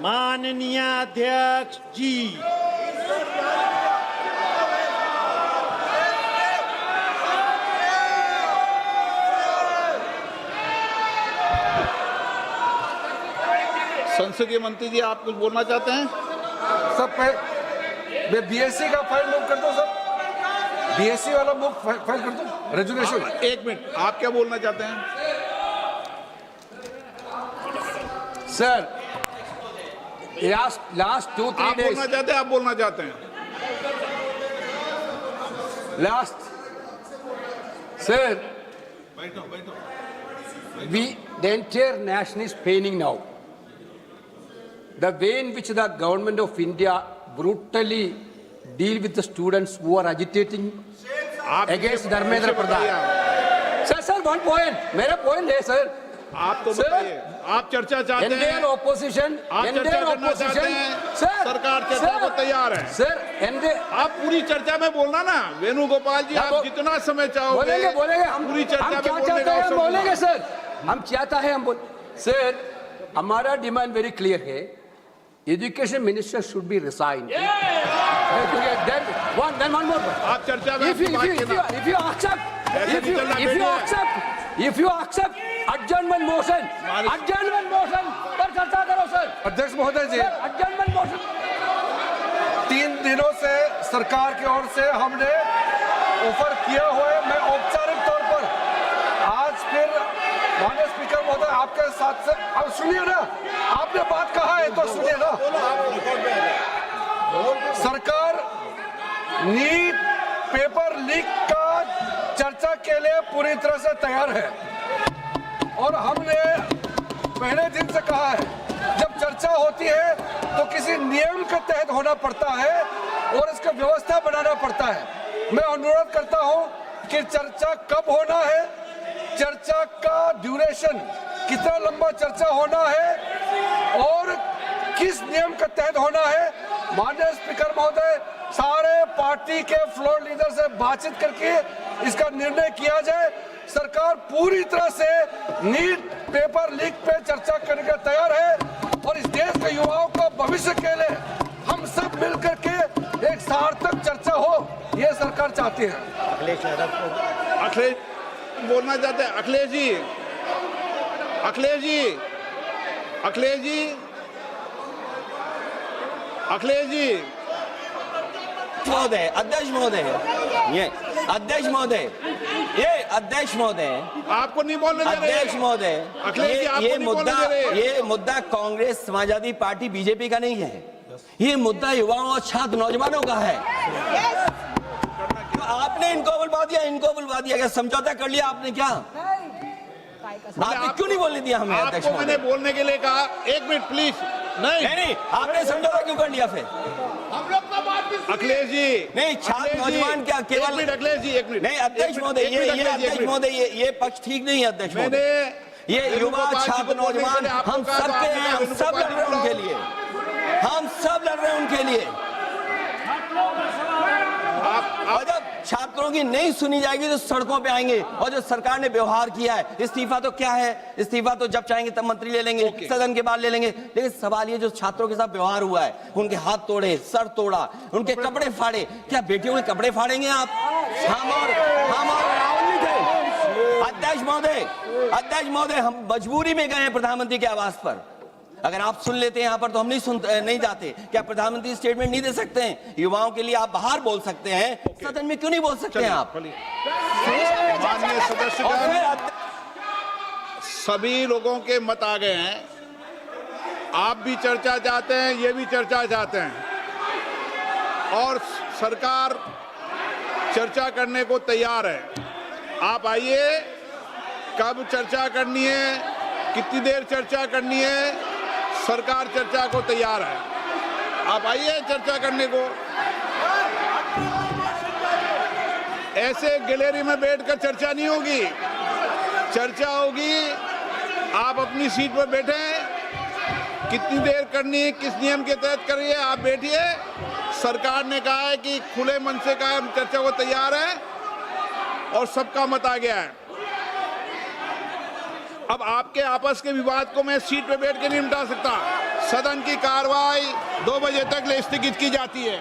माननीय अध्यक्ष जी, संसदीय मंत्री जी, आप कुछ बोलना चाहते हैं? सब मैं बीएससी का फाइल मूव कर दो सब, बीएससी वाला मूव फाइल कर दो रेजुलेशन। एक मिनट, आप क्या बोलना चाहते हैं? सर लास्ट 2-3 आप days बोलना चाहते हैं? आप बोलना चाहते हैं? last sir the entire nation is paining now. The way in which the government of India brutally deal with the students who are agitating against Dharmendra Pradhan. Sir, one point. मेरा point है sir. आप तो बताइए, आप चर्चा चाहते हैं? Indian opposition, आप चर्चा करना चाहते हैं? सरकार चर्चा को तैयार है। सर, आप पूरी चर्चा में बोलना ना, वेणुगोपाल जी, आप जितना समय चाहोगे बोलेंगे हम पूरी चर्चा में क्या बोलने चाहते का हैं अवसर हम बोलेंगे दूंगा। सर, हम चाहता है हम बोल। सर, हमारा डिमांड वेरी क्लियर है, education minister should be resign. Then one more. आप चर्चा में if you accept adjournment motion पर चर्चा करो सर। अध्यक्ष महोदय जी, adjournment motion 3 दिनों से सरकार की ओर से हमने ऑफर किया हुआ है। मैं औपचारिक तौर पर आज फिर माननीय स्पीकर महोदय आपके साथ से, अब सुनिए ना, आपने बात कहा है तो सुनिए ना। सरकार नीट पेपर लीक का चर्चा के लिए पूरी तरह से तैयार है और हमने पहले दिन से कहा है, जब चर्चा होती है तो किसी नियम के तहत होना पड़ता है और इसका व्यवस्था बनाना पड़ता है। मैं अनुरोध करता हूं कि चर्चा कब होना है, चर्चा का ड्यूरेशन, कितना लंबा चर्चा होना है और किस नियम के तहत होना है। माननीय स्पीकर महोदय, सारे पार्टी के फ्लोर लीडर से बातचीत करके इसका निर्णय किया जाए। सरकार पूरी तरह से नीट पेपर लीक पे चर्चा करने के तैयार है और इस देश के युवाओं को भविष्य के लिए हम सब मिलकर के एक सार्थक चर्चा हो, ये सरकार चाहती है। अखिलेश बोलना चाहते हैं? अखिलेश जी, अखिलेश जी, अखिलेश जी, अखिलेश जी, महोदय, अध्यक्ष महोदय, ये अध्यक्ष महोदय, ये अध्यक्ष महोदय, आपको नहीं बोलने दे रहे। अध्यक्ष महोदय, अखिलेश जी, आपको नहीं बोलने दे रहे। ये मुद्दा कांग्रेस, समाजवादी पार्टी, बीजेपी का नहीं है, ये मुद्दा युवाओं और छात्र नौजवानों का है। तो आपने इनको बुलवा दिया, क्या समझौता कर लिया आपने? क्या आपने क्यों नहीं बोलने दिया हमें? अध्यक्ष आपको मैंने महोदय, बोलने के लिए कहा, एक मिनट प्लीज। नहीं, आपने समझौता क्यों कर लिया फिर? अखिलेश जी, नहीं, छात्र नौजवान क्या केवल? अखिलेश जी, एक मिनट। नहीं अध्यक्ष महोदय, ये अध्यक्ष महोदय, ये पक्ष ठीक नहीं है अध्यक्ष महोदय। ये युवा छात्र नौजवान हम सबके हैं, हम सब लड़ रहे हैं उनके लिए, हम सब लड़ रहे हैं उनके लिए। और जब छात्रों की नहीं सुनी जाएगी तो सड़कों पे आएंगे। और जो सरकार ने व्यवहार किया है, इस्तीफा तो क्या है, इस्तीफा तो जब चाहेंगे तब मंत्री ले लेंगे, सदन के बाद ले लेंगे। लेकिन सवाल ये, जो छात्रों के साथ व्यवहार हुआ है, उनके हाथ तोड़े, सर तोड़ा, उनके कपड़े फाड़े, क्या बेटियों के कपड़े फाड़ेंगे आप? हम और राहुल जी थे। अध्यक्ष महोदय, हम मजबूरी में गए हैं प्रधानमंत्री के आवास पर। अगर आप सुन लेते हैं यहाँ पर तो हम नहीं जाते। क्या प्रधानमंत्री स्टेटमेंट नहीं दे सकते हैं? युवाओं के लिए आप बाहर बोल सकते हैं, सदन में क्यों नहीं बोल सकते हैं आप? माननीय सदस्यगण, सभी लोगों के मत आ गए हैं। आप भी चर्चा चाहते हैं, ये भी चर्चा चाहते हैं और सरकार चर्चा करने को तैयार है। आप आइए, कब चर्चा करनी है, कितनी देर चर्चा करनी है, सरकार चर्चा को तैयार है। आप आइए चर्चा करने को। ऐसे गैलरी में बैठकर चर्चा नहीं होगी, चर्चा होगी। आप अपनी सीट पर बैठे, कितनी देर करनी है, किस नियम के तहत करिए, आप बैठिए। सरकार ने कहा है कि खुले मन से कहा, हम चर्चा को तैयार है और सबका मत आ गया है। अब आपके आपस के विवाद को मैं सीट पे बैठ के नहीं मिटा सकता। सदन की कार्रवाई 2 बजे तक स्थगित की जाती है।